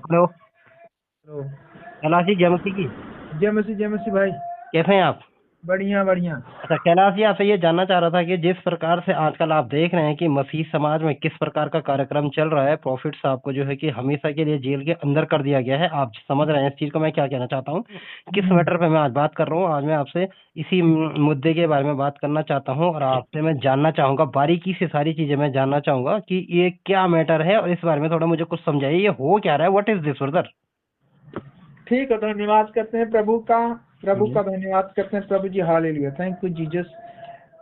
Hello. Hello. Kailash ji, जय मसीह की। जय मसीह भाई। कैसे हैं आप? बढ़िया बढ़िया। अच्छा कैलाश जी, आपसे ये जानना चाह रहा था कि जिस प्रकार से आजकल आप देख रहे हैं कि मसीह समाज में किस प्रकार का कार्यक्रम चल रहा है, प्रॉफिट साहब को जो है कि हमेशा के लिए जेल के अंदर कर दिया गया है। आप समझ रहे हैं इस चीज को मैं क्या कहना चाहता हूँ, किस हम्म, मैटर पे मैं आज बात कर रहा हूँ। आज मैं आपसे इसी मुद्दे के बारे में बात करना चाहता हूँ और आपसे मैं जानना चाहूंगा, बारीकी से सारी चीजें मैं जानना चाहूंगा कि ये क्या मैटर है और इस बारे में थोड़ा मुझे कुछ समझाइए, ये हो क्या रहा है, व्हाट इज दिस ब्रदर। ठीक है, धन्यवाद करते हैं प्रभु का धन्यवाद करते हैं। प्रभु जी, hallelujah, thank you Jesus.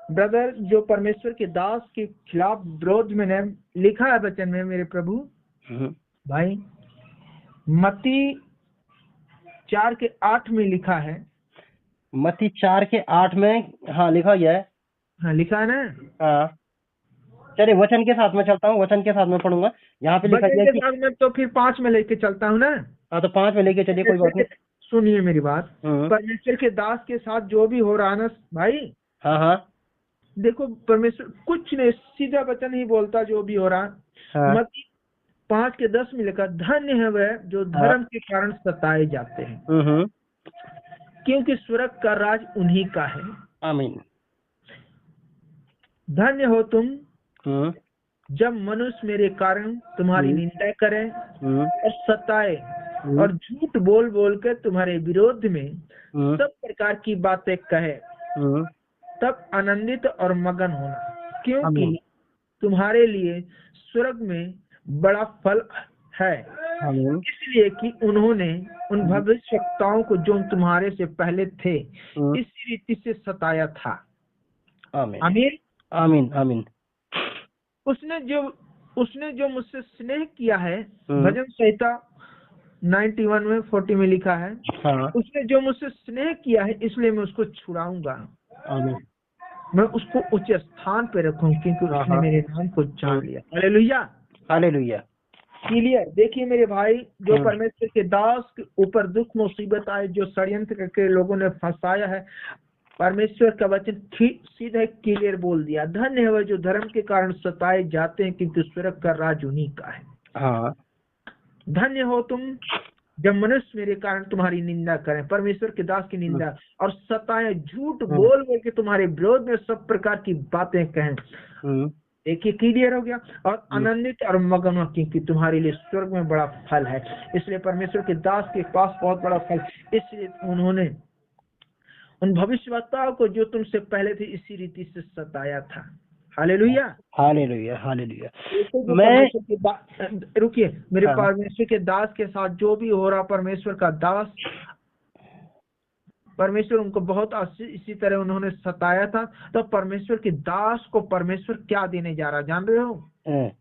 Brother, जो परमेश्वर के दास के खिलाफ विरोध में ने लिखा है वचन में, मेरे प्रभु भाई, मत्ती 4:8 में लिखा है। मत्ती 4:8 में, हाँ लिखा गया है। हाँ, लिखा है ना। हाँ, चलिए वचन के साथ में चलता हूँ, वचन के साथ में पढ़ूंगा। यहाँ पे लिखा वचन गया के कि साथ में तो फिर 5 में लेके चलता हूँ ना। हाँ, तो 5 में लेके चलिए, कोई परमेश्वर बात के, नहीं। सुनिए मेरी बात। हम्म। परमेश्वर के दास के साथ जो भी हो रहा है ना भाई, हाँ हाँ देखो, परमेश्वर कुछ नहीं, सीधा वचन ही बोलता जो भी हो रहा है। हाँ मत्ती 5:10 में लिखा, धन्य है वह जो हाँ। धर्म के कारण सताए जाते हैं, हम्म। क्योंकि स्वर्ग का राज उन्हीं का है। आमीन। धन्य हो तुम हम्म जब मनुष्य मेरे कारण तुम्हारी हम्म निंदा करें हम्म और सताए हम्म और झूठ बोल बोल कर तुम्हारे विरोध में हम्म सब प्रकार की बातें कहे। हम्म। तब आनंदित और मगन होना, क्योंकि आमीन तुम्हारे लिए स्वर्ग में बड़ा फल है, आमीन। इसलिए कि उन्होंने उन हम्म भविष्यवक्ताओं को जो तुम्हारे से पहले थे हम्म। इसी रीति से सताया था। आमीन आमीन। आमीन आमीन। उसने जो उसने जो मुझसे स्नेह किया है, हम्म। भजन संहिता 91 में 40 में लिखा है, हाँ। उसने जो मुझसे स्नेह किया है इसलिए मैं उसको छुड़ाऊंगा। आमीन। मैं उसको उच्च स्थान पे रखूंगा, क्योंकि हाँ उसने हाँ। मेरे नाम को हम्म। जान लिया। हालेलुया। हालेलुया। क्लियर। देखिए मेरे भाई, जो हम्म। परमेश्वर के दास के ऊपर दुख मुसीबत आए, जो षड्यंत्र करके लोगों ने फंसाया है, परमेश्वर का वचन सीधे क्लियर बोल दिया, धन्य है वह जो धर्म के कारण सताए जाते हैं, क्योंकि स्वर्ग का राज उन्हीं का है। हाँ। धन्य हो तुम जब मनुष्य मेरे कारण तुम्हारी निंदा करें, परमेश्वर के दास की हम्म निंदा और सताए, झूठ हम्म बोल बोल के तुम्हारे विरोध में सब प्रकार की बातें कहें। हम्म देखिए क्लियर हो गया। और हम्म। आनंदित और मगन हो, क्योंकि तुम्हारे लिए स्वर्ग में बड़ा फल है। इसलिए परमेश्वर के दास के पास बहुत बड़ा फल, इसलिए उन्होंने उन भविष्यवक्ताओं को जो तुमसे पहले थे इसी रीति से सताया था। हालेलुया। Hallelujah hallelujah. देखो, जो मैं परमेश्वर के रुकिए, मेरे हाँ। परमेश्वर के दास के साथ जो भी हो रहा, परमेश्वर का दास, परमेश्वर उनको बहुत इसी तरह उन्होंने सताया था। तो परमेश्वर के दास को परमेश्वर क्या देने जा रहा, जान रहे हो? हम्म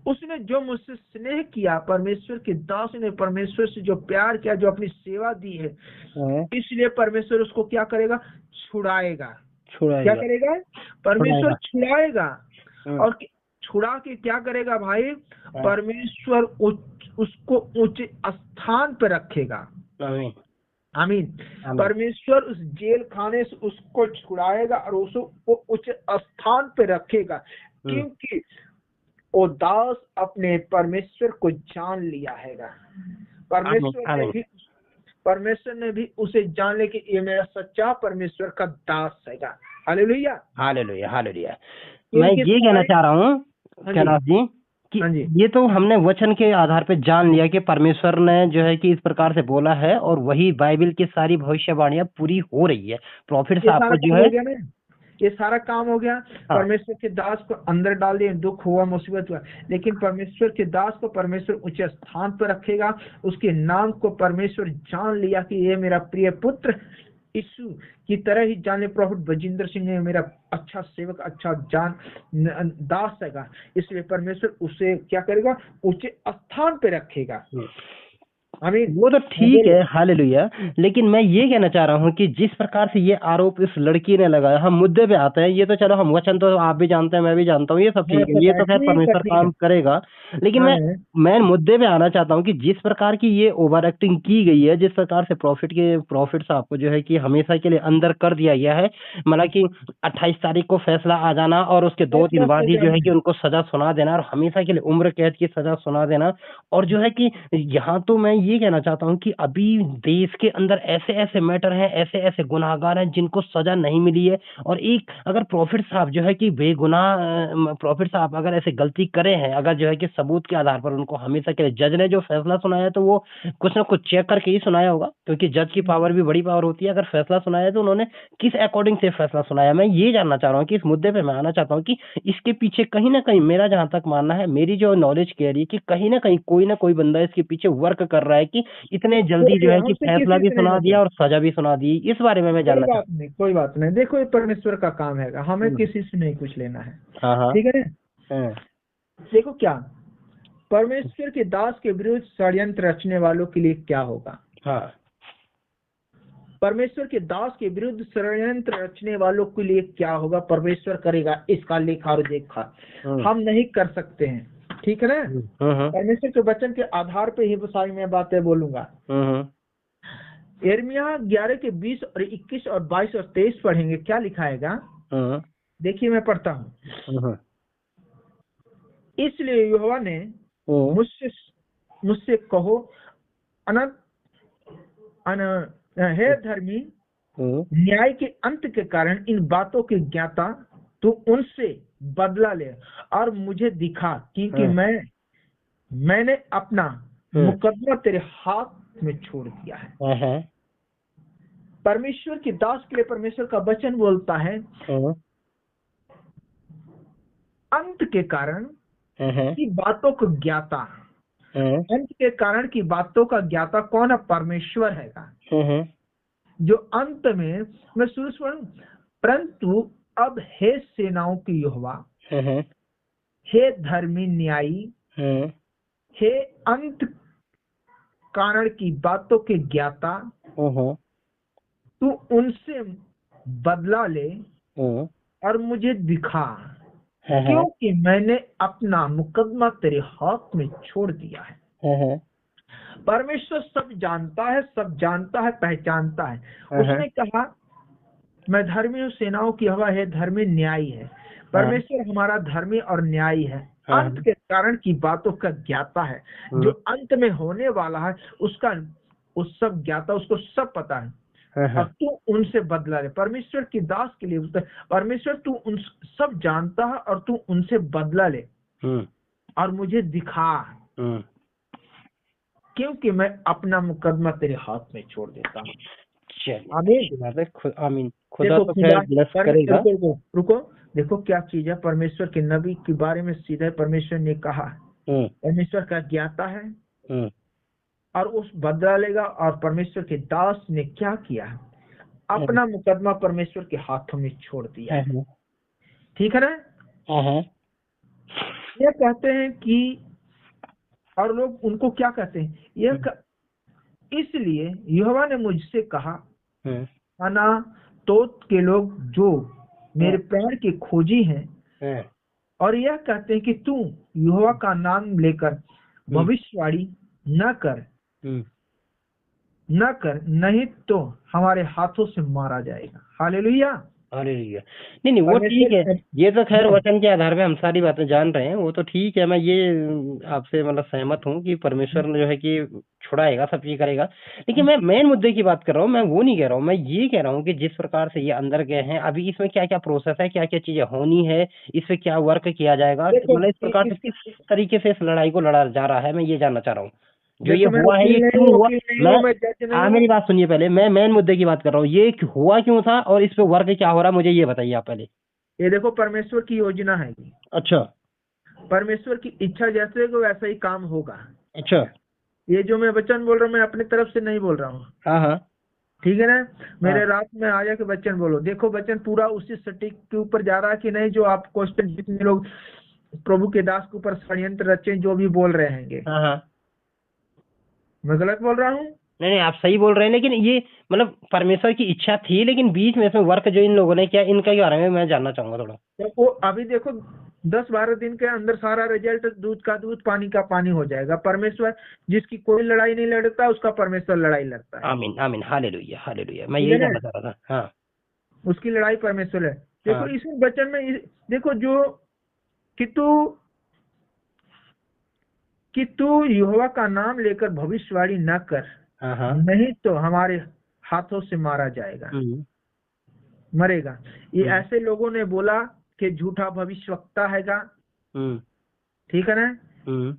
उसने जो मुझसे स्नेह किया, परमेश्वर के दास ने परमेश्वर से जो प्यार किया, जो अपनी सेवा दी है, हम्म। इसलिए परमेश्वर उसको क्या करेगा? छुड़ाएगा। क्या छुड़ाएगा। करेगा? परमेश्वर छुड़ाएगा। छुड़ाएगा। हम्म। और छुड़ा के क्या करेगा भाई? हाँ। परमेश्वर उसको ऊंचे स्थान पर रखेगा। आमीन आमीन। आमीन। परमेश्वर उस जेल खाने से उसको छुड़ाएगा और उसको उच्च स्थान पे रखेगा, हम्म। क्योंकि वो दास अपने परमेश्वर को जान लिया हैगा। आमीन परमेश्वर ने आमीन। भी परमेश्वर ने भी उसे जान ले कि ये मेरा सच्चा परमेश्वर का दास हैगा। हालेलुया। Hallelujah hallelujah. मैं क्योंकि ये कहना सारे, चाह रहा हूँ हाँ जी, कैलाश जी कि हाँ जी, ये तो हमने वचन के आधार पे जान लिया कि परमेश्वर ने जो है कि इस प्रकार से बोला है और वही बाइबल की सारी भविष्यवाणियां पूरी हो रही है। प्रॉफिट ये साहब सारा को जो काम है, हो गया ना। ये सारा काम हो गया। हाँ। परमेश्वर के दास को अंदर डाल दिए, दुख हुआ, मुसीबत हुआ, लेकिन परमेश्वर के दास को परमेश्वर ऊंचे स्थान पर रखेगा। उसके नाम को परमेश्वर जान लिया कि ये मेरा प्रिय पुत्र, यीशु की तरह ही जाने प्रॉफिट बजिंदर सिंह ने मेरा अच्छा सेवक, अच्छा जान दास हैगा। इसलिए परमेश्वर उसे क्या करेगा? ऊंचे स्थान पे रखेगा। आमीन। वो तो ठीक बोलो। है, हालेलुया। लेकिन मैं ये कहना चाह रहा हूँ कि जिस प्रकार से ये आरोप इस लड़की ने लगाया, हम मुद्दे पे आते हैं। ये तो चलो, हम वचन तो आप भी जानते हैं, मैं भी जानता हूँ, ये सब हाँ ठीक है, ये पता है, तो खैर ठीक है परमेश्वर ठीक है। काम करेगा। लेकिन हाँ मैं मुद्दे पे आना चाहता हूँ कि जिस प्रकार की ये ओवर एक्टिंग की गई है, जिस प्रकार से प्रॉफिट साहब को जो है कि हमेशा के लिए अंदर कर दिया गया है, मतलब कि 28 तारीख को फैसला आ जाना और उसके 2 दिन फैसला बाद ही सजा जो है में। कि उनको सजा सुना देना, और हमेशा के लिए उम्र कैद की सजा सुना देना। और जो है कि यहाँ तो मैं ये कहना चाहता हूँ कि अभी देश के अंदर ऐसे ऐसे मैटर हैं, ऐसे ऐसे गुनाहगार हैं जिनको सजा नहीं मिली है। और एक अगर प्रॉफिट साहब जो है कि बेगुनाह प्रॉफिट साहब अगर ऐसे गलती करे हैं, अगर जो है कि सबूत के आधार पर उनको हमेशा के लिए जज ने जो फैसला सुनाया, तो वो कुछ ना कुछ चेक करके ही सुनाया होगा, क्योंकि जज की पावर भी बड़ी पावर होती है। अगर फैसला सुनाया तो उन्होंने किस अकॉर्डिंग से फैसला सुनाया। मैं ये जानना चाह रहा हूँ कि इस मुद्दे पे मैं आना चाहता हूँ कि इसके पीछे कहीं ना कहीं, मेरा जहां तक मानना है, मेरी जो नॉलेज कह रही है कि कहीं ना कोई बंदा इसके पीछे वर्क कर रहा है कि इतने जल्दी जो कोई है कि हमसे फैसला किसी भी से नहीं सुना दिया मतलब। और सजा भी सुना दी। इस बारे में मैं कोई जानना बात चाहता नहीं, कोई बात नहीं। देखो ये परमेश्वर का काम है, हमें हूँ। किसी से नहीं कुछ लेना है। हाँ हाँ। ठीक है ना। हाँ देखो क्या, परमेश्वर के दास के विरुद्ध षड्यंत्र रचने वालों के लिए क्या होगा। हाँ। परमेश्वर के दास के विरुद्ध षड्यंत्र रचने वालों के लिए क्या होगा, परमेश्वर करेगा इसका लेखा और देखा। हम्म हम नहीं कर सकते हैं, ठीक है ना। हम्म परमेश्वर के वचन के आधार पे ही सारी मैं बातें बोलूंगा। हम्म यिर्मयाह 11 के 20 और 21 और 22 और 23 पढ़ेंगे, क्या लिखाएगा। हम्म देखिए मैं पढ़ता हूँ। हम्म इसलिए यहोवा ने हम्म मुझसे मुझसे कहो, अनंत अन हे धर्मी, हम्म न्याय के अंत के कारण इन बातों की ज्ञाता तू उनसे बदला ले और मुझे दिखा, क्योंकि मैंने अपना मुकदमा तेरे हाथ में छोड़ दिया है। हम्म परमेश्वर के दास के लिए परमेश्वर का वचन बोलता है, अंत के कारण की बातों को ज्ञाता। अंत के कारण की बातों का ज्ञाता कौन है, परमेश्वर है। जो अंत में, मैं शुरू से पढ़ूं, परंतु अब हे सेनाओं की यहोवा, हे धर्मी न्यायी, हे अंत कारण की बातों के ज्ञाता, तू उनसे बदला ले और मुझे दिखा, क्योंकि मैंने अपना मुकदमा तेरे हाथ में छोड़ दिया है। परमेश्वर सब जानता है, सब जानता है, पहचानता है। उसने कहा, मैं धर्मी हूँ, सेनाओं की हवा है, धर्मी न्यायी है। परमेश्वर हमारा धर्मी और न्यायी है। अंत के कारण की बातों का ज्ञाता है। जो अंत में होने वाला है उसका उस सब ज्ञाता, उसको सब पता है। अब तू उनसे बदला ले। परमेश्वर की दास के लिए परमेश्वर, तू उन सब जानता है और तू उनसे बदला ले और मुझे दिखा, क्योंकि मैं अपना मुकदमा तेरे हाथ में छोड़ देता हूँ। आमीन। खुदा देखो तो खैर ब्लेस करेगा। रुको, देखो क्या चीज है। परमेश्वर के नबी के बारे में सीधे परमेश्वर ने कहा, परमेश्वर का ज्ञाता है और उस बदला लेगा। और परमेश्वर के दास ने क्या किया, अपना मुकदमा परमेश्वर के हाथों में छोड़ दिया है। ठीक है ना। ये कहते हैं कि, और लोग उनको क्या कहते हैं, इसलिए यहोवा ने मुझसे कहा, अना तोत के लोग जो मेरे प्राण के खोजी हैं और यह कहते हैं कि तू यहोवा का नाम लेकर भविष्यवाणी न कर, नहीं तो हमारे हाथों से मारा जाएगा। हालेलुया। हालेलुया। नहीं वो ठीक है। ये तो खैर वचन के आधार पे हम सारी बातें जान रहे हैं, वो तो ठीक है। मैं ये आपसे मतलब सहमत हूँ कि परमेश्वर ने जो है कि छुड़ाएगा, सब चीज करेगा। लेकिन मैं मेन मुद्दे की बात कर रहा हूँ, मैं वो नहीं कह रहा हूँ। मैं ये कह रहा हूँ कि जिस प्रकार से ये अंदर गए हैं, अभी इसमें क्या क्या प्रोसेस है, क्या क्या चीजें होनी है, इस पे क्या वर्क किया जाएगा, मतलब इस प्रकार से किस तरीके से इस लड़ाई को लड़ा जा रहा है, मैं ये जानना चाह रहा हूँ। जो ये हुआ है ये क्यों हुआ, मेरी बात सुनिए पहले। मैं मेन मुद्दे की बात कर रहा हूँ, ये हुआ क्यों था और इस पे वर्क क्या हो रहा है, मुझे ये बताइए आप पहले। ये देखो, परमेश्वर की योजना है। अच्छा। परमेश्वर की इच्छा जैसे को वैसा ही काम होगा। अच्छा। ये जो मैं वचन बोल रहा हूँ, मैं अपनी तरफ से नहीं बोल रहा हूँ। हाँ। ठीक है ना। मेरे रात में आया कि वचन बोलो। देखो वचन पूरा उसी सटीक के ऊपर जा रहा है कि नहीं, जो आप क्वेश्चन, जितने लोग प्रभु के दास के ऊपर षड्यंत्र रचे जो भी बोल रहे हैं। हाँ। मैं गलत बोल रहा हूँ? नहीं नहीं, आप सही बोल रहे हैं, लेकिन ये मतलब परमेश्वर की इच्छा थी, लेकिन बीच में इसमें वर्क जो इन लोगों ने किया, इनका के बारे में मैं जानना चाहूंगा थोड़ा। तो वो अभी देखो 10-12 दिन के अंदर सारा रिजल्ट दूध का दूध पानी का पानी हो जाएगा। परमेश्वर जिसकी कोई लड़ाई नहीं लड़ता उसका परमेश्वर लड़ाई लड़ता है। आमीन आमीन, हालेलुया हालेलुया, मैं ठीक है यही ना? जानना चाह रहा था। हाँ उसकी लड़ाई परमेश्वर है। देखो हाँ इस वचन में देखो जो कि तू यहोवा का नाम लेकर भविष्यवाणी न कर, हाँ हाँ। नहीं तो हमारे हाथों से मारा जाएगा, मरेगा। ये ऐसे लोगों ने बोला कि झूठा भविष्यवक्ता हैगा, ठीक है ना,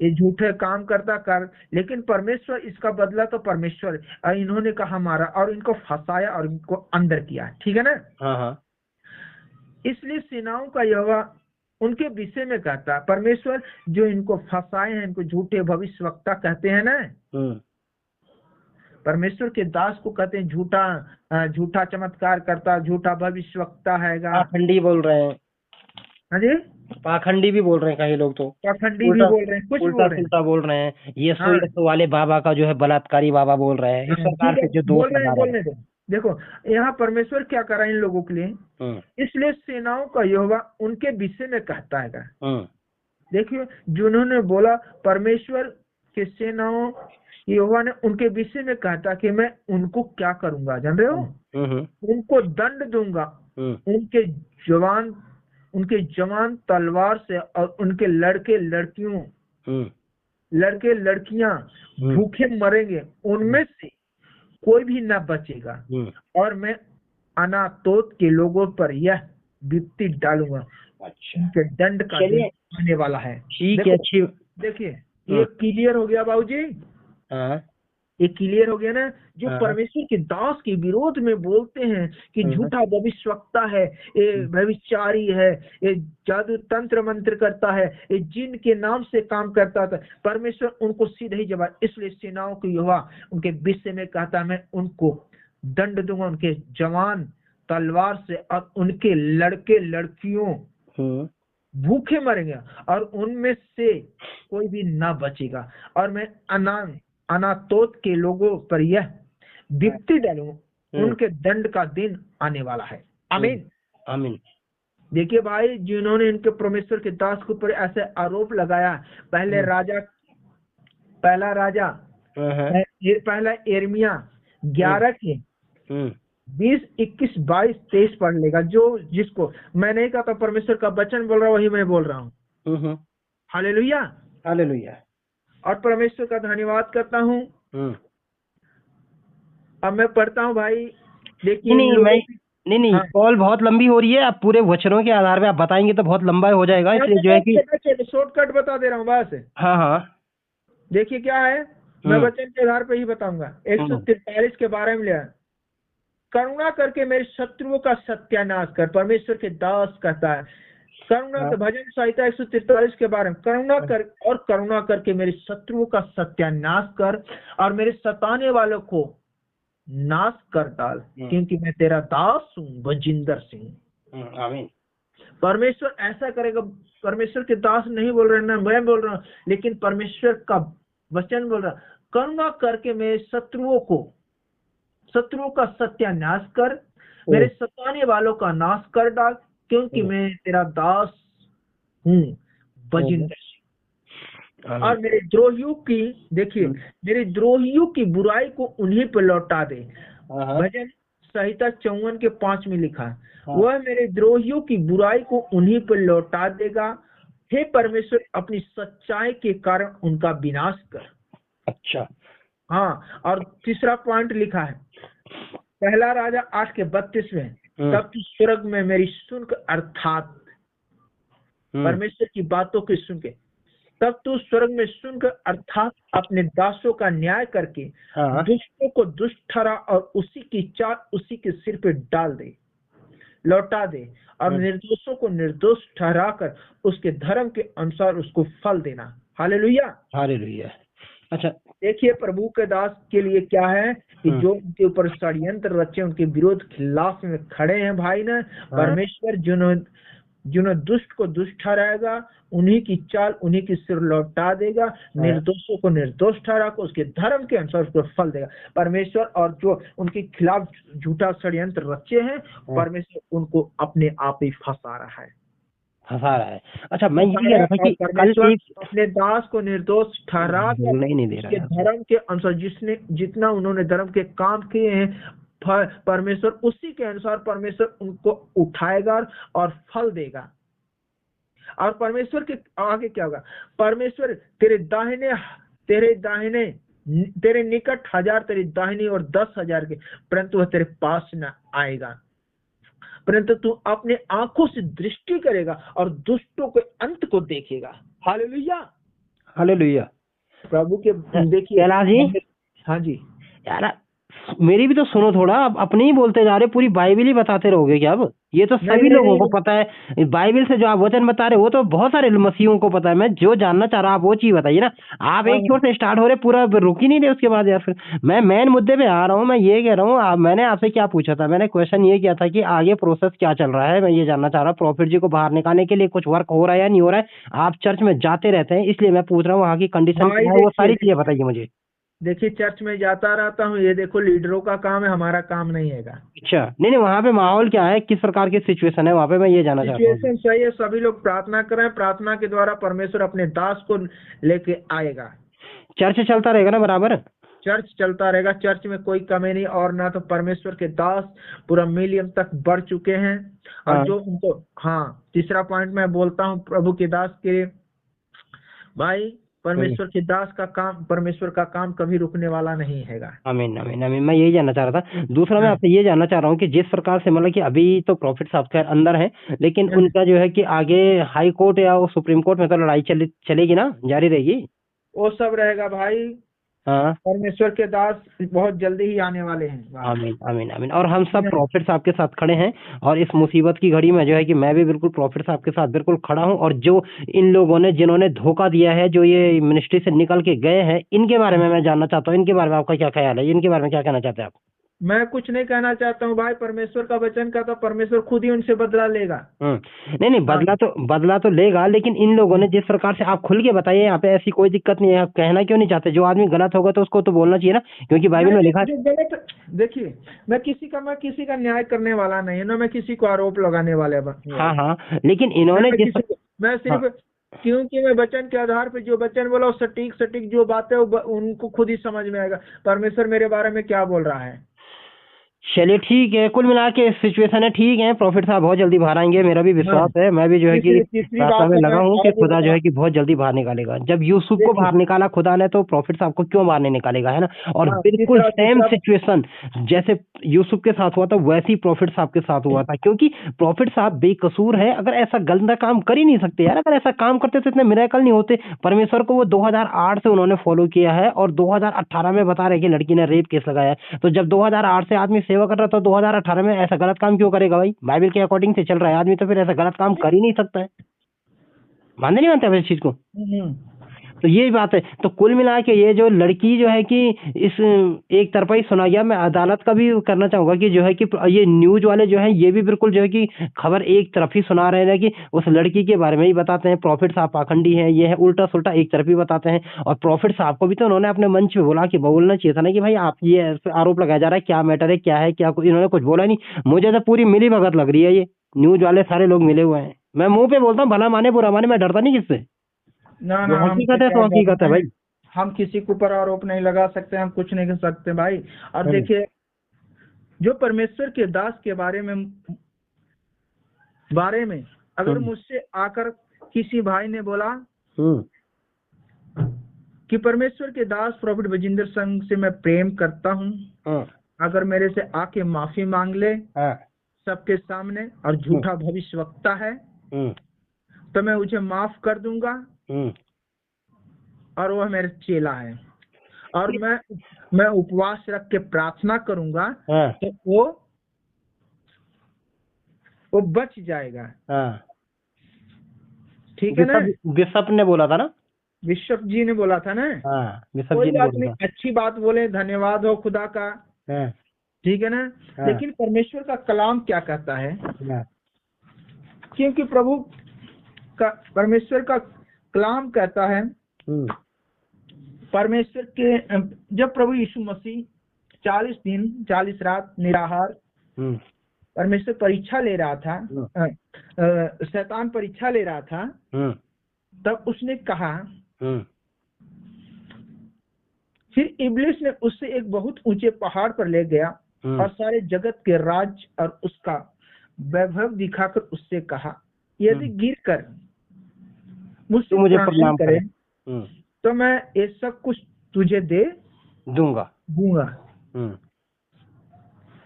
ये झूठे काम करता कर, लेकिन परमेश्वर इसका बदला तो परमेश्वर, और इन्होंने कहा मारा और इनको फंसाया और इनको अंदर किया, ठीक है ना। हाँ हाँ। इसलिए सेनाओं का यहोवा उनके विषय में कहता है, परमेश्वर जो इनको फंसाए हैं, इनको झूठे भविष्यवक्ता कहते हैं ना, परमेश्वर के दास को कहते हैं झूठा चमत्कार करता, झूठा भविष्यवक्ता हैगा। पाखंडी बोल रहे हैं। हाँ जी, पाखंडी भी बोल रहे हैं कई लोग तो, पाखंडी भी उल्टा बोल रहे हैं, कुछ भी उल्टा बोल रहे हैं। सुल्टा बोल रहे हैं। हाँ यीशु वाले बाबा का जो है बलात्कारी बाबा बोल रहे हैं, इस प्रकार ठीक है, से जो दोष बोल रहे लगा हैं, रहे बोलने दो। देखो यहाँ परमेश्वर क्या कर रहा है इन लोगों के लिए, हैं। इसलिए सेनाओं का यहोवा उनके विषय में कहता है। हम्म देखिए जिन्होंने बोला परमेश्वर के सेनाओं यहोवा ने उनके विषय में कहता कि मैं उनको क्या करूंगा, जान रहे हो, उनको दंड दूंगा, उनके जवान तलवार से, और उनके लड़के लड़कियां भूखे मरेंगे, उनमें से कोई भी न बचेगा, और मैं अनातोत के लोगों पर यह विपत्ति डालूंगा। अच्छा, उनके दंड का दिन आने वाला है। ठीक है, अच्छी। देखिए ये क्लियर हो गया बाबूजी, ये क्लियर हो गया ना। जो परमेश्वर के दास के विरोध में बोलते हैं कि झूठा भविष्यवक्ता है, ये भविष्यचारी है, ये जादू तंत्र मंत्र करता है, ये जिन के नाम से काम करता था, परमेश्वर उनको सीधे ही जवाब, इसलिए सेनाओं की यहोवा उनके विषय में कहता मैं उनको दंड दूंगा, उनके जवान तलवार से, और उनके लड़के लड़कियों भूखे मरेंगे, और उनमें से कोई भी ना बचेगा, और मैं अनातोत के लोगों पर यह विपत्ति डालूं, उनके दंड का दिन आने वाला है। आमीन आमीन। देखिए भाई, जिन्होंने इनके परमेश्वर के दास के ऊपर ऐसे आरोप लगाया, पहला यिर्मयाह 11 के 20, 21, 22, 23 पढ़ लेगा। जिसको मैं नहीं कहता, परमेश्वर का वचन बोल रहा हूँ, वही मैं बोल रहा हूँ। Hallelujah hallelujah. और परमेश्वर का धन्यवाद करता हूँ। अब मैं पढ़ता हूँ भाई, देखिए नहीं, कॉल बहुत लंबी हो रही है, आप पूरे वचनों के आधार पे आप बताएंगे तो बहुत लंबा हो जाएगा, इसलिए जो है कि शॉर्टकट बता दे रहा हूँ बस। हाँ। देखिए क्या है, मैं वचन के आधार पे ही बताऊंगा। 143 के बारे में लिया, करुणा करके मेरे शत्रुओं का सत्यानाश कर। परमेश्वर के दास कहता है करुणा कर, भजन संहिता 143 के बारे में, करुणा करके मेरे शत्रुओं का सत्यानाश कर, और मेरे सताने वालों को नाश कर डाल, क्योंकि मैं तेरा दास हूँ, बजिंदर सिंह। आमीन। परमेश्वर ऐसा करेगा। परमेश्वर के दास नहीं बोल रहे ना, मैं बोल रहा हूँ, लेकिन परमेश्वर का वचन बोल रहा, करुणा करके मेरे शत्रुओं का सत्यानाश कर, मेरे सताने वालों का नाश कर डाल, क्योंकि मैं तेरा दास हूँ, बजिंदर सिंह। और मेरे द्रोहियों की बुराई को उन्हीं पर लौटा दे। भजन संहिता 54 के 5 में लिखा है, वह मेरे द्रोहियों की बुराई को उन्हीं पर लौटा देगा। हे परमेश्वर, अपनी सच्चाई के कारण उनका विनाश कर। अच्छा, हाँ। और तीसरा पॉइंट लिखा है, पहला राजा 8 के 32 में, तब तू स्वर्ग में मेरी सुनकर, अर्थात परमेश्वर की बातों की सुन के, तब तू स्वर्ग में सुनकर, अर्थात अपने दासों का न्याय करके दुष्टों को दुष्ट ठहरा, और उसी की चाल उसी के सिर पे डाल दे, लौटा दे, और निर्दोषों को निर्दोष ठहरा कर उसके धर्म के अनुसार उसको फल देना। Hallelujah hallelujah. अच्छा, देखिए प्रभु के दास के लिए क्या है कि जो उनके ऊपर षड्यंत्र रचे, उनके विरोध खिलाफ में खड़े हैं भाई ना, परमेश्वर जिन्होंने जिन्होंने दुष्ट को दुष्ट ठहराएगा, उन्हीं की चाल उन्हीं की सिर लौटा देगा। निर्दोषों को निर्दोष ठहरा को उसके धर्म के अनुसार उसको फल देगा। परमेश्वर और जो उनके खिलाफ झूठा षड्यंत्र रचे हैं, परमेश्वर उनको अपने आप ही फंसा रहा है। अच्छा, मैं ये कह रहा था कि कल परमेश्वर एक अपने दास को निर्दोष ठहरा कर बोलने ही नहीं दे रहा उसके यार। धर्म के अनुसार जितना उन्होंने धर्म के काम किए हैं, परमेश्वर उसी के अनुसार परमेश्वर उनको उठाएगा और फल देगा। और परमेश्वर के आगे क्या होगा? परमेश्वर तेरे निकट 1000 तेरी दाहिनी और 10,000 के, परंतु वह तेरे पास न आएगा। परंतु तू अपने आंखों से दृष्टि करेगा और दुष्टों के अंत को देखेगा। Hallelujah, hallelujah. प्रभु के देखिए कैलाश जी, हाँ जी यार मेरी भी तो सुनो थोड़ा, अब अपने ही बोलते जा रहे, पूरी बाइबल ही बताते रहोगे क्या? अब ये तो सभी लोगों को पता है, बाइबल से जो आप वचन बता रहे हो वो तो बहुत सारे मसीहों को पता है। मैं जो जानना चाह रहा हूँ आप वो चीज बताइए ना। आप एक छोर से स्टार्ट हो रहे, पूरा रुक ही नहीं रहे उसके बाद यार। फिर मैं मेन मुद्दे पे आ रहा हूँ। मैं ये कह रहा हूँ, मैंने आपसे क्या पूछा था? मैंने क्वेश्चन ये किया था कि आगे प्रोसेस क्या चल रहा है। मैं ये जानना चाह रहा हूँ, प्रॉफिट जी को बाहर निकालने के लिए कुछ वर्क हो रहा है या नहीं हो रहा है? आप चर्च में जाते रहते हैं, इसलिए मैं पूछ रहा हूँ वहाँ की कंडीशन क्या है, वो सारी चीजें बताइए मुझे। देखिए, चर्च में जाता रहता हूँ, ये देखो लीडरों का काम है, हमारा काम नहीं है। अच्छा, नहीं वहाँ पे माहौल क्या है, किस प्रकार की सिचुएशन है वहाँ पे, मैं ये जानना चाहता हूँ। सिचुएशन सही है, सभी लोग प्रार्थना करें, प्रार्थना के द्वारा परमेश्वर अपने दास को लेके आएगा। चर्च चलता रहेगा ना बराबर? चर्च चलता रहेगा, चर्च में कोई कमी नहीं। और ना तो परमेश्वर के दास पूरा मिलियन तक बढ़ चुके हैं। और जो उनको, हाँ, तीसरा पॉइंट मैं बोलता हूँ प्रभु के दास के भाई, परमेश्वर के दास का काम, परमेश्वर का काम कभी रुकने वाला नहीं हैगा। आमीन आमीन आमीन। मैं यही जानना चाह रहा था। दूसरा मैं आपसे ये जानना चाह रहा हूँ कि जिस प्रकार से मतलब कि अभी तो प्रॉफिट साहब खैर अंदर है, लेकिन उनका जो है कि आगे हाई कोर्ट या वो सुप्रीम कोर्ट में तो लड़ाई चलेगी ना, जारी रहेगी? वो सब रहेगा भाई। हाँ, परमेश्वर के दास बहुत जल्दी ही आने वाले हैं। आमीन आमीन आमीन। और हम सब प्रॉफिट साहब के साथ खड़े हैं, और इस मुसीबत की घड़ी में जो है कि मैं भी बिल्कुल प्रॉफिट साहब के साथ बिल्कुल खड़ा हूं। और जो इन लोगों ने जिन्होंने धोखा दिया है, जो ये मिनिस्ट्री से निकल के गए हैं, इनके बारे में मैं जानना चाहता हूं। इनके बारे में आपका क्या ख्याल है? इनके बारे में क्या कहना चाहते हैं आप? मैं कुछ नहीं कहना चाहता हूँ भाई, परमेश्वर का वचन का तो परमेश्वर खुद ही उनसे बदला लेगा। नहीं बदला तो लेगा, लेकिन इन लोगों ने जिस प्रकार से, आप खुल के बताइए, यहाँ पे ऐसी कोई दिक्कत नहीं है। आप कहना क्यों नहीं चाहते? जो आदमी गलत होगा तो उसको तो बोलना चाहिए ना, क्योंकि बाइबल में लिखा है। जो गलत, देखिए, मैं किसी का न्याय करने वाला नहीं है ना, मैं किसी को आरोप लगाने वाले। हाँ, लेकिन इन्होंने मैं सिर्फ क्योंकि मैं वचन के आधार पे जो वचन बोला, सटीक सटीक जो बात है उनको खुद ही समझ में आएगा परमेश्वर मेरे बारे में क्या बोल रहा है। चलिए ठीक है, कुल मिला के सिचुएशन है, ठीक है। प्रॉफिट साहब बहुत जल्दी बाहर आएंगे, मेरा भी विश्वास है। मैं भी जो है कि प्रार्थना में लगा हूँ कि खुदा जो है कि बहुत जल्दी बाहर निकालेगा। जब यूसुफ को बाहर निकाला खुदा ने, तो प्रॉफिट साहब को क्यों बाहर नहीं निकालेगा, है ना? और बिल्कुल सेम सिचुएशन जैसे यूसुफ के साथ हुआ था, वैसे ही प्रॉफिट साहब के साथ हुआ था। क्योंकि प्रॉफिट साहब बेकसूर है, अगर ऐसा गंदा काम कर ही नहीं सकते यार। अगर ऐसा काम करते तो इतने मिरेकल नहीं होते। परमेश्वर को वो 2008 से उन्होंने फॉलो किया है, और 2018 में बता रहे कि लड़की ने रेप केस लगाया है। तो जब 2008 से आदमी सेवा कर रहा था, 2018 में ऐसा गलत काम क्यों करेगा भाई? बाइबल के अकॉर्डिंग से चल रहा है आदमी, तो फिर ऐसा गलत काम कर ही नहीं सकता है। मानते नहीं मानते आप इस चीज को? तो यही बात है। तो कुल मिला के ये जो लड़की जो है कि इस एक तरफा ही सुना गया। मैं अदालत का भी करना चाहूंगा कि जो है कि ये न्यूज वाले जो है ये भी बिल्कुल जो है कि खबर एक तरफ ही सुना रहे हैं, कि उस लड़की के बारे में ही बताते हैं। प्रॉफिट साहब पाखंडी है, ये है, उल्टा सुल्टा एक तरफ ही बताते हैं। और प्रॉफिट साहब को भी तो उन्होंने अपने मंच पे बोला कि बोलना चाहिए था ना कि भाई आप ये आरोप लगाया जा रहा है, क्या मैटर है, क्या है, क्या इन्होंने कुछ बोला नहीं। मुझे तो पूरी मिली भगत लग रही है, ये न्यूज वाले सारे लोग मिले हुए हैं। मैं मुंह पे बोलता हूँ, भला माने बुरा माने, मैं डरता नहीं किससे। ना हकीकत है तो हकीकत है भाई। हम किसी के ऊपर आरोप नहीं लगा सकते, हम कुछ नहीं कर सकते भाई। और देखिए, जो परमेश्वर के दास के बारे में अगर मुझसे आकर किसी भाई ने बोला कि परमेश्वर के दास प्रॉफिट बजिंदर संघ से मैं प्रेम करता हूँ, अगर मेरे से आके माफी मांग ले सबके सामने, और झूठा भविष्यवक्ता है तो मैं उसे माफ कर दूंगा, और वह मेरा चेला है, और मैं उपवास रख के प्रार्थना करूंगा तो वो बच जाएगा। ठीक है ना? बिशप ने बोला था ना, बिशप जी ने बोला था ना। बिशप कोई जी ने बात बोला नहीं, अच्छी बात बोले, धन्यवाद हो खुदा का। ठीक है ना? लेकिन परमेश्वर का कलाम क्या कहता है? क्योंकि प्रभु का परमेश्वर का कलाम कहता है, परमेश्वर के जब प्रभु यीशु मसीह 40 दिन 40 रात निराहार परमेश्वर परीक्षा ले रहा था, शैतान परीक्षा ले रहा था, तब उसने कहा, फिर इब्लिस ने उससे एक बहुत ऊंचे पहाड़ पर ले गया और सारे जगत के राज और उसका वैभव दिखाकर उससे कहा, यदि गिर कर मुझसे मुझे प्रणाम करे तो मैं ये सब कुछ तुझे दे दूंगा।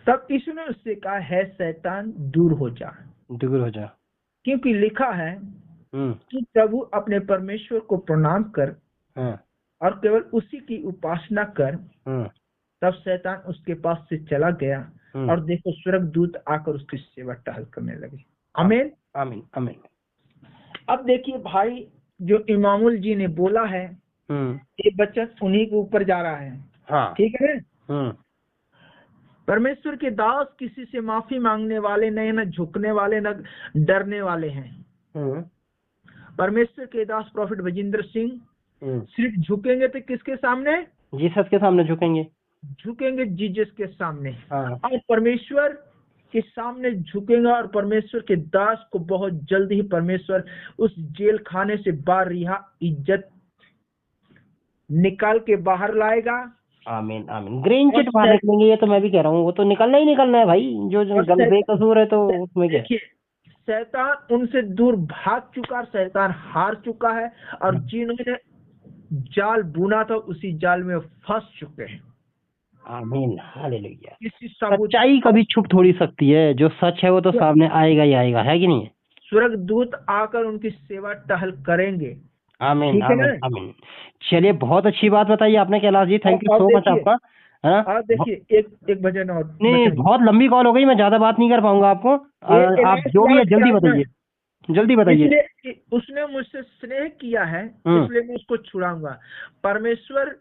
तब यीशु ने उससे कहा, है शैतान दूर हो जा, क्योंकि लिखा है कि प्रभु अपने परमेश्वर को प्रणाम कर और केवल उसी की उपासना कर। तब शैतान उसके पास से चला गया और देखो स्वर्गदूत आकर उसकी सेवा टहल करने लगे। आमीन आमीन आमीन। अब देखिए भाई, जो इमामुल जी ने बोला है ये वचन उन्हीं के ऊपर जा रहा है। हाँ। ठीक है। परमेश्वर के दास किसी से माफी मांगने वाले नहीं, न झुकने वाले, न डरने वाले हैं। परमेश्वर के दास प्रॉफिट भजिंदर सिंह सिर्फ झुकेंगे तो किसके सामने? जीसस के सामने झुकेंगे जीसस के सामने। और परमेश्वर के सामने झुकेंगे और परमेश्वर के दास को बहुत जल्द ही परमेश्वर उस जेल खाने से बारिहा इज्जत निकाल के बाहर लाएगा। आमीन आमीन। ग्रीन चिट बाहर निकलेंगे, ये तो मैं भी कह रहा हूँ, वो तो निकलना ही निकलना है भाई, जो बेकसूर है तो उसमें क्या। शैतान उनसे दूर भाग चुका, शैतान हार चुका है और जिन्होंने जाल बुना था उसी जाल में फंस चुके हैं। आमीन हालेलुया। सच्चाई कभी छुप थोड़ी सकती है, जो सच है वो तो सामने आएगा ही आएगा, है कि नहीं? स्वर्गदूत आकर उनकी सेवा टहल करेंगे। आमीन आमीन आमीन। चलिए, बहुत अच्छी बात बताई आपने Kailash ji, thank you so much आपका। और देखिए एक भजन और। नहीं, बहुत लंबी कॉल हो गई, मैं ज्यादा बात नहीं कर पाऊंगा आपको। आप जो भी है जल्दी बताइए, जल्दी बताइए। उसने मुझसे स्नेह किया है इसलिए मैं उसको छुड़ाऊंगा। परमेश्वर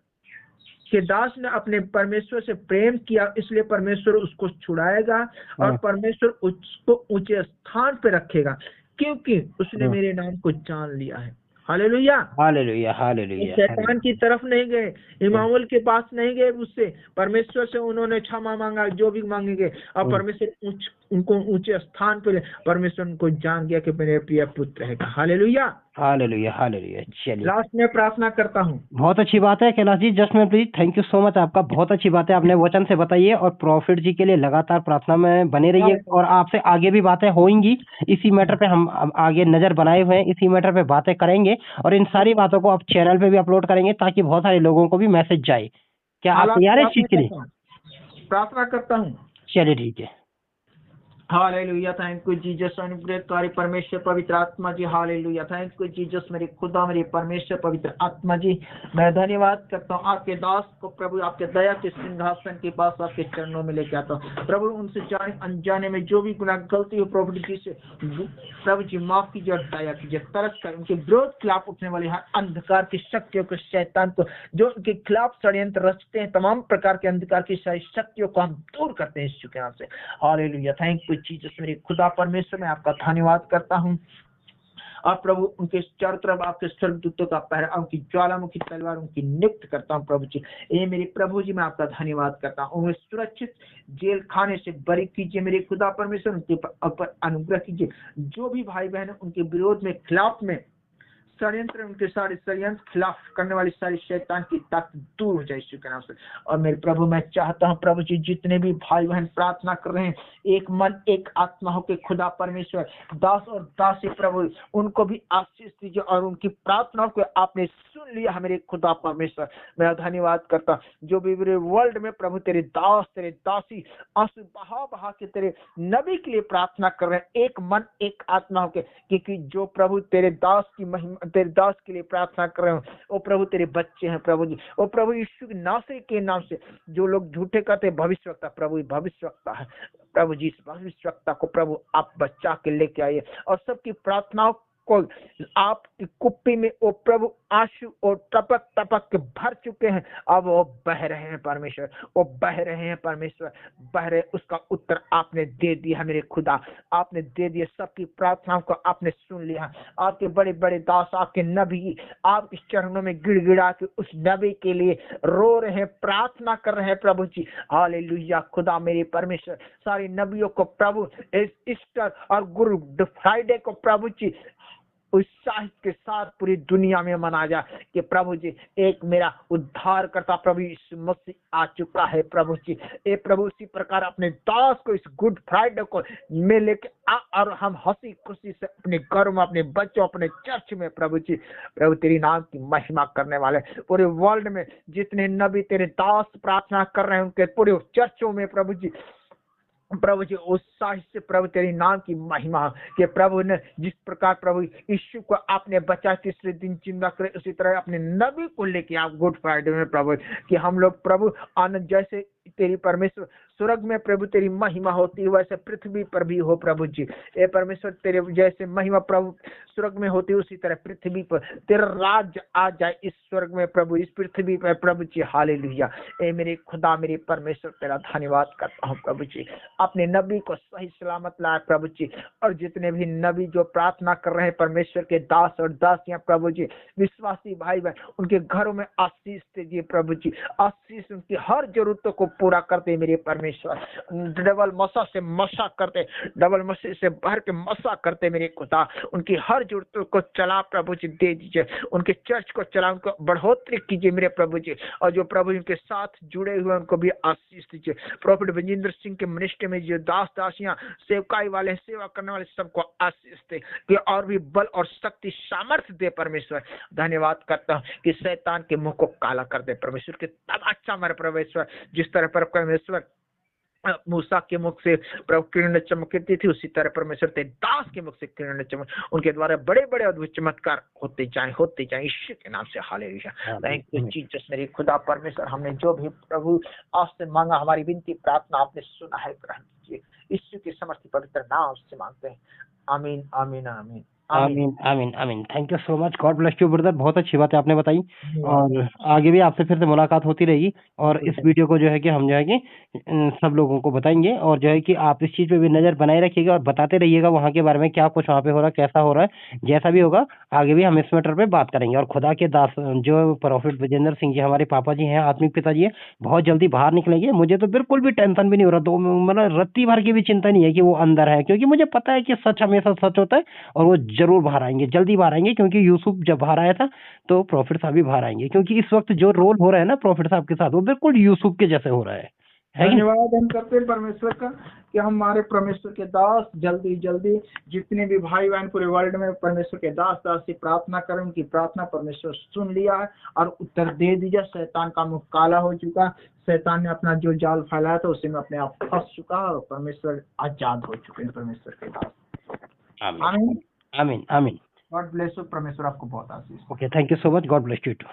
के दास ने अपने परमेश्वर से प्रेम किया इसलिए परमेश्वर उसको छुड़ाएगा और परमेश्वर उसको ऊंचे स्थान पे रखेगा, क्योंकि उसने मेरे नाम को जान लिया है। Hallelujah hallelujah hallelujah. शैतान की तरफ नहीं गए, इमामुल के पास नहीं गए, उससे परमेश्वर से उन्होंने क्षमा मांगा, जो भी मांगेंगे, और परमेश्वर उनको ऊंचे स्थान पे, परमेश्वर उनको जान गया कि मेरे प्रिय पुत्र है। Hallelujah hallelujah hallelujah. चलिए, लास्ट में प्रार्थना करता हूँ। बहुत अच्छी बात है कैलाश जी, जस्ट में please, thank you so much आपका, बहुत अच्छी बात है, आपने वचन से बताइए और प्रॉफिट जी के लिए लगातार प्रार्थना में बने रहिए और आपसे आगे भी बातें होंगी। इसी मैटर पे हम आगे नजर बनाए हुए हैं, इसी मैटर पे बातें करेंगे और इन सारी बातों को आप चैनल पे भी अपलोड करेंगे ताकि बहुत सारे लोगों को भी मैसेज जाए। क्या आप तैयार है इस चीज के लिए? प्रार्थना करता हूँ। चलिए ठीक है। हालेलुया, थैंक यू जीसस, अनुग्रहकारी परमेश्वर पवित्र आत्मा जी। हालेलुया, थैंक यू जीसस, मेरे खुदा मेरे परमेश्वर पवित्र आत्मा जी, मैं धन्यवाद करता हूँ आपके दास को प्रभु, आपके दया के सिंहासन के पास आपके चरणों में लेके आता हूँ प्रभु। उनसे जाने अनजाने में जो भी गुनाह गलती हो प्रभु जी से प्रभु जी माफ कीजिए और दया कीजिए, तरस कर उनके विरोध खिलाफ उठने वाली हर अंधकार की शक्तियों को, शैतान को जो उनके खिलाफ षड्यंत्र रचते हैं, तमाम प्रकार के अंधकार की सारी शक्तियों को हम दूर करते हैं यीशु के नाम से। हालेलुया, थैंक यू जीसस, मेरे खुदा परमेश्वर, मैं आपका धन्यवाद करता हूँ। आप प्रभु उनके चारों तरफ आपके स्वर्गदूतों का पहरा, उनकी ज्वालामुखी तलवार उनकी नियुक्त करता हूँ प्रभु जी। ये मेरे प्रभु जी, मैं आपका धन्यवाद करता हूँ। उन्हें सुरक्षित जेल खाने से बरी कीजिए मेरे खुदा परमेश्वर, उनके ऊपर अनुग्रह कीजिए। जो भी भाई बहन उनके विरोध में, खिलाफ में षड्यंत्र, उनके सारे षड्यंत्र खिलाफ करने वाली सारी शैतान की ताकत दूर हो जाए यीशु के नाम से। और मेरे प्रभु, मैं चाहता हूँ प्रभु जी, जितने भी भाई बहन प्रार्थना कर रहे हैं, एक मन एक आत्मा हो के खुदा परमेश्वर, दास और दासी प्रभु, उनको भी आशीष दीजिए और उनकी प्रार्थनाओं को आपने सुन लिया मेरे खुदा परमेश्वर। मैं धन्यवाद करता, जो भी मेरे वर्ल्ड में प्रभु तेरे दास तेरे दासी आंसू बहा बहा के तेरे नबी के लिए प्रार्थना कर रहे हैं, एक मन एक आत्मा होके, क्योंकि जो प्रभु तेरे दास की महिमा, तेरे दास के लिए प्रार्थना कर रहे हो वो प्रभु तेरे बच्चे हैं प्रभु जी। वो प्रभु यीशु नासरी के नाम से जो लोग झूठे कहते भविष्यवक्ता, प्रभु भविष्यवक्ता है प्रभु जी, इस भविष्यवक्ता को प्रभु आप बचा के लेके आइए और सबकी प्रार्थनाओं को आपकी कुप्पी में ओ प्रभु आंसू और टपक टपक के भर चुके हैं, अब वो बह रहे हैं परमेश्वर, वो बह रहे हैं परमेश्वर, बह रहे। उसका उत्तर आपने दे दिया मेरे खुदा, आपने दे दिया। सबकी प्रार्थनाओं को आपने सुन लिया। आपके बड़े बड़े दास, आपके नबी आपके चरणों में गिड़गिड़ा के उस नबी के लिए रो रहे हैं, प्रार्थना कर रहे हैं प्रभु जी। हालेलुया खुदा मेरे परमेश्वर, सारे नबियों को प्रभु इस ईस्टर और गुड फ्राइडे को प्रभु जी उत्साह के साथ पूरी दुनिया में मना जा कि प्रभु जी एक मेरा उद्धार करता प्रभु यीशु मसीह आ चुका है प्रभु जी। ए प्रभु उसी प्रकार अपने दास को इस गुड फ्राइडे को में लेके आ और हम हंसी खुशी से अपने घरों में, अपने बच्चों, अपने चर्च में प्रभु जी, प्रभु तेरी नाम की महिमा करने वाले पूरे वर्ल्ड में जितने नबी तेरे दास प्रार्थना कर रहे हैं उनके पूरे चर्चों में प्रभु जी उत्साह से प्रभु तेरी नाम की महिमा कि प्रभु ने जिस प्रकार प्रभु यीशु को आपने बचा तीसरे दिन जिंदा करे, उसी तरह अपने नबी को लेके आप गुड फ्राइडे में प्रभु कि हम लोग प्रभु आनंद जैसे तेरी परमेश्वर स्वर्ग में प्रभु तेरी महिमा होती है वैसे पृथ्वी पर भी हो प्रभु जी। ए परमेश्वर तेरे जैसे महिमा प्रभु स्वर्ग में होती है उसी तरह पृथ्वी पर तेरा राज आ जाए इस स्वर्ग में प्रभु, इस पृथ्वी पर प्रभु जी। हालेलुया। ए मेरे खुदा मेरे परमेश्वर तेरा धन्यवाद करता हूँ प्रभु जी, अपने नबी को सही सलामत लाए प्रभु जी। और जितने भी नबी जो प्रार्थना कर रहे हैं परमेश्वर के दास और दासियां प्रभु जी, विश्वासी भाई बहन, उनके घरों में आशीष दीजिए प्रभु जी, आशीष उनकी हर जरूरतों को पूरा करते मेरे परमेश्वर। डबल मसा से मसा करते, डबल मसा से भर के मसा करते मेरे खुदा, उनकी हर जरूरतों को चला प्रभु जी दे दीजिए, उनके चर्च को चला, उनको बढ़ोतरी कीजिए मेरे प्रभु जी। और जो प्रभु उनके साथ जुड़े हुए उनको भी आशीष दीजिए। प्रॉफिट विजेंद्र सिंह के मिनिस्ट्री में जो दास दासियां सेवकाई वाले सेवा करने वाले सबको आशीष दे कि और भी बल और शक्ति सामर्थ्य दे परमेश्वर। धन्यवाद करता हूँ कि शैतान के मुंह को काला कर दे परमेश्वर के तब अच्छा मेरे परमेश्वर। जिस तरह पर परमेश्वर मूसा के मुख से प्रभु किरण चमकती थी उसी तरह परमेश्वर तेरे दास के मुख से किरण चमक, उनके द्वारा बड़े बड़े अद्भुत चमत्कार होते जाए यीशु के नाम से। हालेलुया। थैंक यू जीसस मेरे खुदा परमेश्वर, हमने जो भी प्रभु आपसे मांगा हमारी विनती प्रार्थना आपने सुना है, ग्रहण कीजिए यीशु के समर्थी पवित्र नाम से मांगते हैं। आमीन आमीन आमीन आमीन आमीन आमीन। Thank you so much, God bless you brother, बहुत अच्छी बात है आपने बताई। और आगे भी आपसे फिर से मुलाकात होती रहेगी और इस वीडियो को जो है कि हम जो है कि सब लोगों को बताएंगे और जो है कि आप इस चीज पे भी नजर बनाए रखिएगा और बताते रहिएगा वहाँ के बारे में, क्या कुछ वहाँ पे हो रहा है, कैसा हो रहा है। जैसा भी होगा आगे भी हम इस मैटर पे बात करेंगे। और खुदा के दास जो प्रॉफिट विजेंद्र सिंह जी हमारे पापा जी हैं, आत्मिक पिताजी हैं, बहुत जल्दी बाहर निकलेंगे। मुझे तो बिल्कुल भी टेंशन भी नहीं हो रहा, तो मतलब रत्ती भर की भी चिंता नहीं है कि वो अंदर है, क्योंकि मुझे पता है कि सच हमेशा सच होता है और वो जरूर बाहर आएंगे, जल्दी बाहर आएंगे। क्योंकि यूसुफ जब बाहर आया था तो प्रॉफिट साहब भी बाहर आएंगे, क्योंकि इस वक्त जो रोल हो रहा है ना प्रॉफिट साहब के साथ वो बिल्कुल यूसुफ के जैसे हो रहा है। धन्यवाद हम करते हैं परमेश्वर का कि हमारे परमेश्वर के दास जल्दी जल्दी जितने भी भाई बहन पूरे वर्ल्ड में परमेश्वर के दास दास से प्रार्थना करें, उनकी प्रार्थना परमेश्वर सुन लिया है और उत्तर दे दीजिए। शैतान का मुख काला हो चुका, शैतान ने अपना जो जाल फैलाया था उसी में अपने आप फंस चुका और परमेश्वर आजाद हो चुके हैं परमेश्वर के दास। आमीन आमीन आमीन। गॉड ब्लेस यू, परमेश्वर आपको बहुत आशीष। Okay, thank you so much, God bless you to.